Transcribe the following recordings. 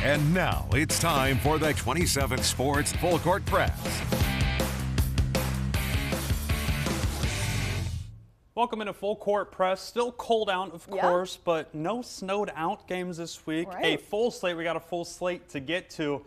And now it's time for the 27 Sports Full Court Press. Welcome into Full Court Press. Still cold out, of course, but no snowed out games this week. Right. A full slate. We got a full slate to get to.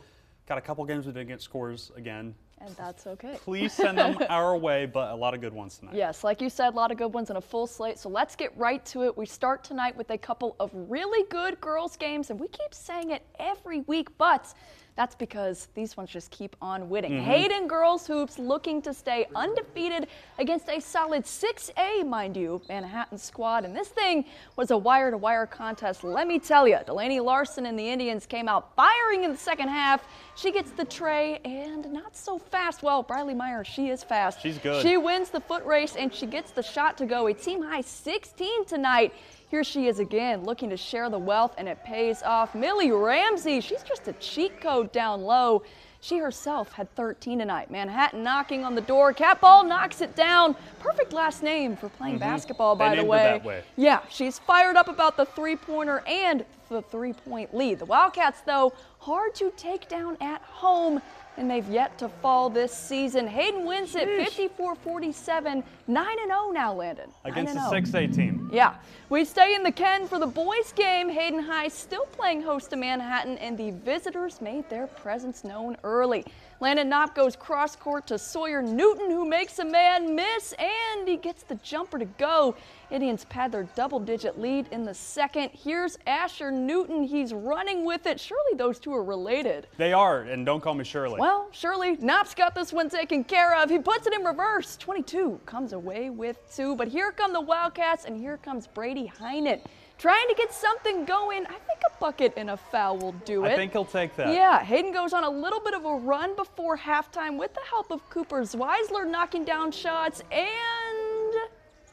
Got a couple games we didn't get scores again. And that's okay. Please send them our way, but a lot of good ones tonight. Yes, like you said, a lot of good ones and a full slate. So let's get right to it. We start tonight with a couple of really good girls games, and we keep saying it every week, but that's because these ones just keep on winning. Hayden Girls Hoops looking to stay undefeated against a solid 6A, mind you, Manhattan squad. And this thing was a wire-to-wire contest. Let me tell you, Delaney Larson and the Indians came out firing in the second half. She gets the tray and not so fast. Well, Briley Meyer, she is fast. She's good. She wins the foot race and she gets the shot to go. A team high 16 tonight. Here she is again, looking to share the wealth, and it pays off. Millie Ramsey, she's just a cheat code down low. She herself had 13 tonight. Manhattan knocking on the door. Cat Ball knocks it down. Perfect last name for playing basketball, by the way. They named it that way. Yeah, she's fired up about the three-pointer and the three-point lead. The Wildcats, though, hard to take down at home, and they've yet to fall this season. Hayden wins it 54-47, 9-0 now, Landon. Against the 9-0. 6A team. Yeah, we stay in the Ken for the boys game. Hayden High still playing host to Manhattan, and the visitors made their presence known early. Landon Knopp goes cross court to Sawyer Newton, who makes a man miss, and he gets the jumper to go. Indians pad their double-digit lead in the second. Here's Asher Newton. He's running with it. Surely those two are related. They are, and don't call me Shirley. Well, Shirley, Knopp's got this one taken care of. He puts it in reverse. 22 comes away with two. But here come the Wildcats, and here comes Brady Heinen. Trying to get something going. I think a bucket and a foul will do it. I think he'll take that. Yeah, Hayden goes on a little bit of a run before halftime with the help of Cooper Zweisler knocking down shots, and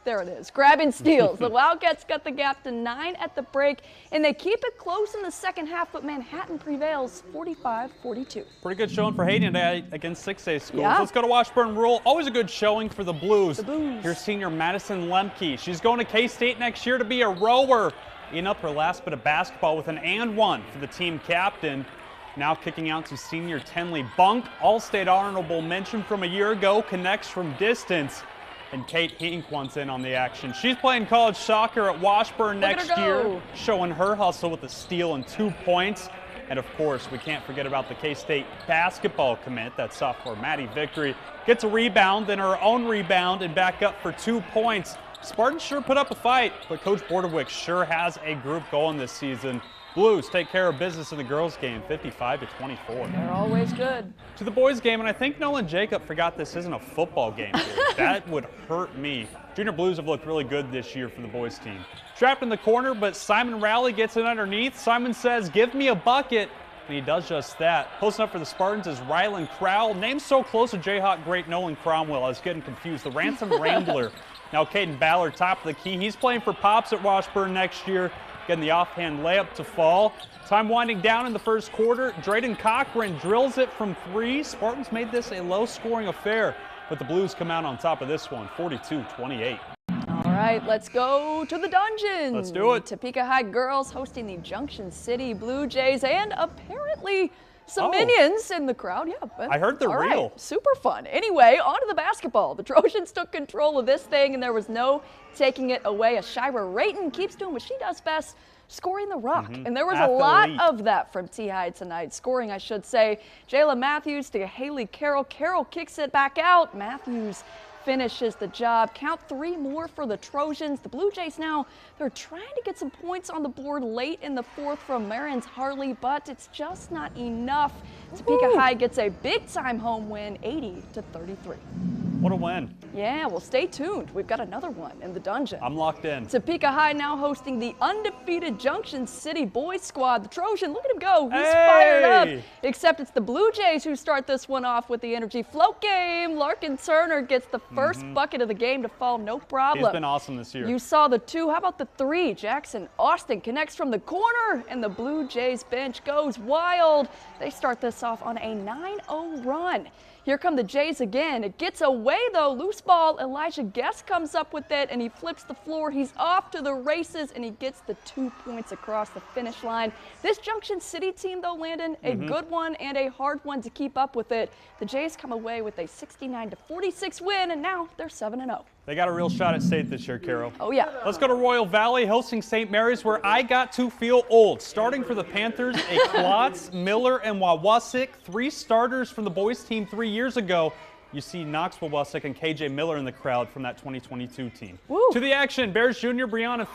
there it is, grabbing steals. The Wildcats got the gap to 9 at the break, and they keep it close in the second half, but Manhattan prevails 45-42. Pretty good showing for Hayden today against 6A schools. Yeah. Let's go to Washburn Rural. Always a good showing for the Blues. The Blues. Here's senior Madison Lemke. She's going to K-State next year to be a rower. Eating up her last bit of basketball with an and one for the team captain. Now kicking out to senior Tenley Bunk. All-state honorable mention from a year ago, connects from distance. And Kate Hink wants in on the action. She's playing college soccer at Washburn next year, showing her hustle with a steal and 2 points. And of course, we can't forget about the K-State basketball commit. That sophomore Maddie Victory gets a rebound, then her own rebound, and back up for 2 points. Spartans sure put up a fight, but Coach Bordewick sure has a group going this season. Blues take care of business in the girls' game, 55-24. They're always good. To the boys' game, and I think Nolan Jacob forgot this isn't a football game here. That would hurt me. Junior Blues have looked really good this year for the boys' team. Trapped in the corner, but Simon Rowley gets it underneath. Simon says, "Give me a bucket," and he does just that. Posting up for the Spartans is Rylan Crowell. Named so close to Jayhawk great Nolan Cromwell, I was getting confused. The Ransom Rambler. Now Caden Ballard, top of the key. He's playing for Pops at Washburn next year. Getting the offhand layup to fall. Time winding down in the first quarter. Drayden Cochran drills it from three. Spartans made this a low-scoring affair, but the Blues come out on top of this one, 42-28. All right, let's go to the dungeon. Let's do it. Topeka High girls hosting the Junction City Blue Jays, and apparently some minions in the crowd. Yeah, but I heard they're all right, real. super fun. Anyway, on to the basketball. The Trojans took control of this thing, and there was no taking it away. Ashira Rayton keeps doing what she does best, scoring the rock. And there was a lot of that from T-High tonight. Scoring, I should say. Jayla Matthews to Haley Carroll. Carroll kicks it back out. Matthews finishes the job. Count 3 more for the Trojans. The Blue Jays now, they're trying to get some points on the board late in the fourth from Marin's Harley, but it's just not enough. Topeka High gets a big-time home win, 80-33. What a win. Yeah, well, stay tuned. We've got another one in the dungeon. I'm locked in. Topeka High now hosting the undefeated Junction City boys squad. The Trojan, look at him go. He's fired up. Except it's the Blue Jays who start this one off with the energy. Float game. Larkin Turner gets the first bucket of the game to fall, no problem. He's been awesome this year. You saw the 2. How about the 3? Jackson Austin connects from the corner, and the Blue Jays bench goes wild. They start this off on a 9-0 run. Here come the Jays again. It gets away though. Loose ball. Elijah Guest comes up with it and he flips the floor. He's off to the races and he gets the 2 points across the finish line. This Junction City team though, Landon, a good one and a hard one to keep up with it. The Jays come away with a 69-46 win and now they're 7-0. They got a real shot at state this year, Carol. Oh, yeah. Let's go to Royal Valley, hosting St. Mary's, where I got to feel old. Starting for the Panthers, a Klotz, Miller, and Wawasik. 3 starters from the boys team 3 years ago. You see Knox Wawasik and KJ Miller in the crowd from that 2022 team. Woo. To the action, Bears Jr. Brianna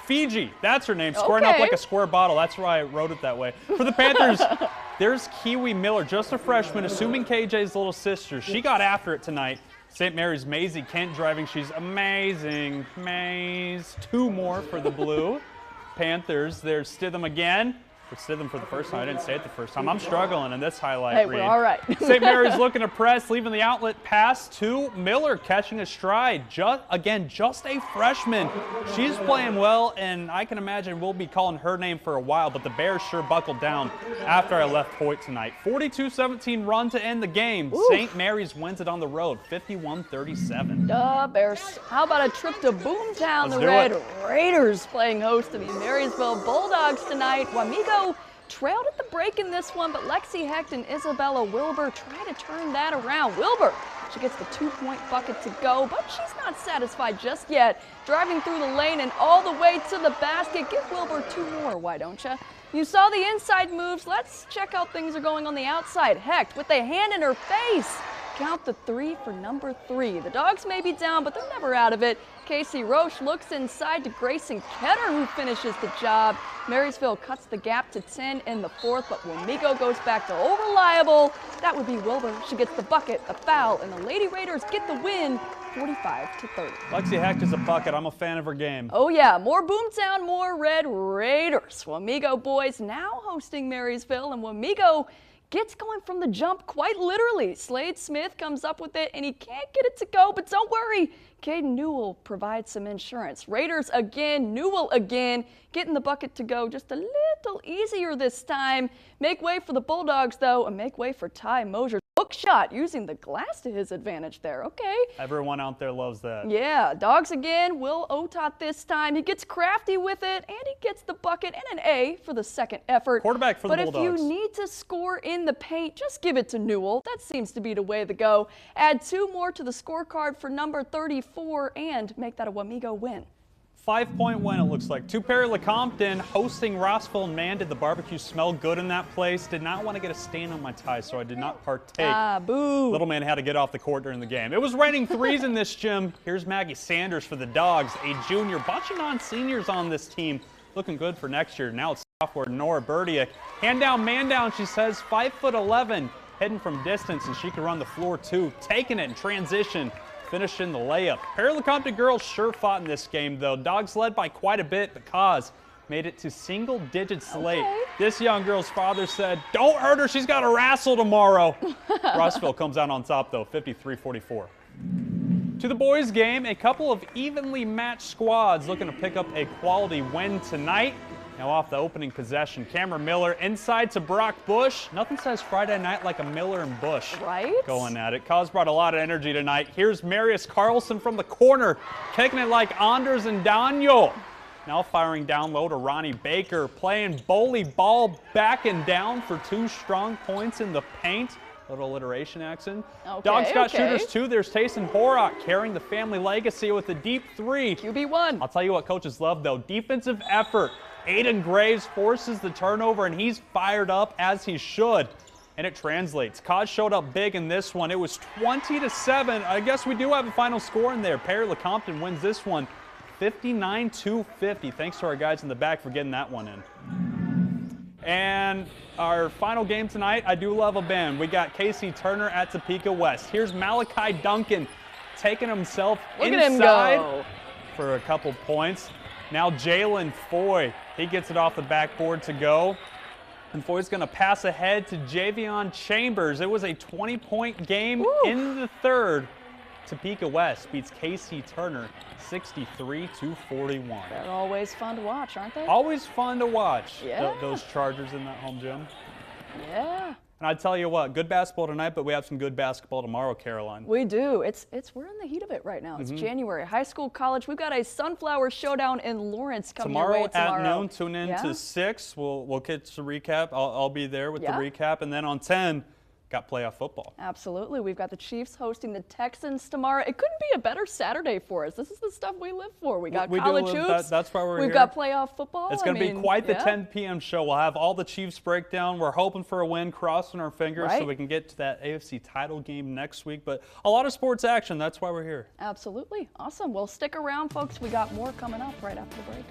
Fiji, that's her name, squaring up like a square bottle. That's why I wrote it that way. For the Panthers, there's Kiwi Miller, just a freshman, assuming KJ's little sister. She got after it tonight. St. Mary's Maisie Kent driving. She's amazing. Maze. 2 more for the Blue. Panthers, there's Stidham again. It's Stidham for the first time. I didn't say it the first time. I'm struggling in this highlight read. Hey, we're all right. St. Mary's looking to press, leaving the outlet pass to Miller, catching a stride. Just a freshman. She's playing well, and I can imagine we'll be calling her name for a while, but the Bears sure buckled down after I left Hoyt tonight. 42-17 run to end the game. St. Mary's wins it on the road, 51-37. Bears. How about a trip to Boomtown? The Red Raiders playing host to the Marysville Bulldogs tonight. Wamego trailed at the break in this one, but Lexi Hecht and Isabella Wilbur try to turn that around. Wilbur, she gets the 2-point bucket to go, but she's not satisfied just yet. Driving through the lane and all the way to the basket. Give Wilbur 2 more, why don't you? You saw the inside moves. Let's check how things are going on the outside. Hecht with a hand in her face. Count the 3 for number 3. The Dogs may be down, but they're never out of it. Casey Roche looks inside to Grayson Ketter, who finishes the job. Marysville cuts the gap to 10 in the 4th, but Wamego goes back to over-reliable. That would be Wilbur. She gets the bucket, the foul, and the Lady Raiders get the win, 45-30. Lexi Hecht is a bucket. I'm a fan of her game. Oh, yeah. More Boomtown, more Red Raiders. Wamego boys now hosting Marysville, and Wamego gets going from the jump quite literally. Slade Smith comes up with it, and he can't get it to go, but don't worry. Caden Newell provides some insurance. Raiders again, Newell again, getting the bucket to go just a little easier this time. Make way for the Bulldogs, though, and make way for Ty Mosier. Hook shot using the glass to his advantage there. Okay. Everyone out there loves that. Yeah, Dogs again. Will Otot this time. He gets crafty with it, and he gets the bucket and an A for the second effort. Quarterback for the Bulldogs. But if you need to score in the paint, just give it to Newell. That seems to be the way to go. Add 2 more to the scorecard for number 34 and make that a Wamego win. 5-point win, it looks like. To Perry Lecompton hosting Rossville. Man, did the barbecue smell good in that place. Did not want to get a stain on my tie, so I did not partake. Boo. Little man had to get off the court during the game. It was raining 3s in this gym. Here's Maggie Sanders for the Dogs, a junior. Bunching on seniors on this team. Looking good for next year. Now it's sophomore Nora Burdiak. Hand down, man down, she says. 5'11", heading from distance, and she can run the floor too. Taking it in transition. Finishing the layup. Perry Lecompton girls sure fought in this game, though. Dogs led by quite a bit, but Cause made it to single digits late. This young girl's father said, "Don't hurt her, she's got a wrestle tomorrow." Rossville comes out on top, though, 53-44. To the boys' game, a couple of evenly matched squads looking to pick up a quality win tonight. Now off the opening possession, Cameron Miller inside to Brock Bush. Nothing says Friday night like a Miller and Bush going at it. Cause brought a lot of energy tonight. Here's Marius Carlson from the corner, taking it like Anders and Daniel. Now firing down low to Ronnie Baker, playing bully ball back and down for 2 strong points in the paint. Little alliteration action. Dogs got shooters too. There's Tayson Horak carrying the family legacy with a deep 3. QB1. I'll tell you what coaches love, though. Defensive effort. Aiden Graves forces the turnover, and he's fired up as he should. And it translates. Cause showed up big in this one. It was 20-7. I guess we do have a final score in there. Perry Lecompton wins this one 59-50. Thanks to our guys in the back for getting that one in. And our final game tonight, I do love a band. We got Casey Turner at Topeka West. Here's Malachi Duncan taking himself inside for a couple points. Now Jalen Foy, he gets it off the backboard to go. And Foy's going to pass ahead to Javion Chambers. It was a 20-point game in the 3rd. Topeka West beats Casey Turner 63-41. They're always fun to watch, aren't they? Always fun to watch. Yeah. Those Chargers in that home gym. Yeah. And I tell you what, good basketball tonight, but we have some good basketball tomorrow, Caroline. We do. We're in the heat of it right now. It's January. High school, college. We've got a Sunflower Showdown in Lawrence coming your way tomorrow. At noon, tune in to 6. We'll get to recap. I'll be there with the recap. And then on 10, got playoff football. Absolutely. We've got the Chiefs hosting the Texans tomorrow. It couldn't be a better Saturday for us. This is the stuff we live for. We got college hoops. That's why we're here. We've got playoff football. It's going to be quite the 10 p.m. show. We'll have all the Chiefs breakdown. We're hoping for a win, crossing our fingers so we can get to that AFC title game next week. But a lot of sports action. That's why we're here. Absolutely. Awesome. Well, stick around, folks. We got more coming up right after the break.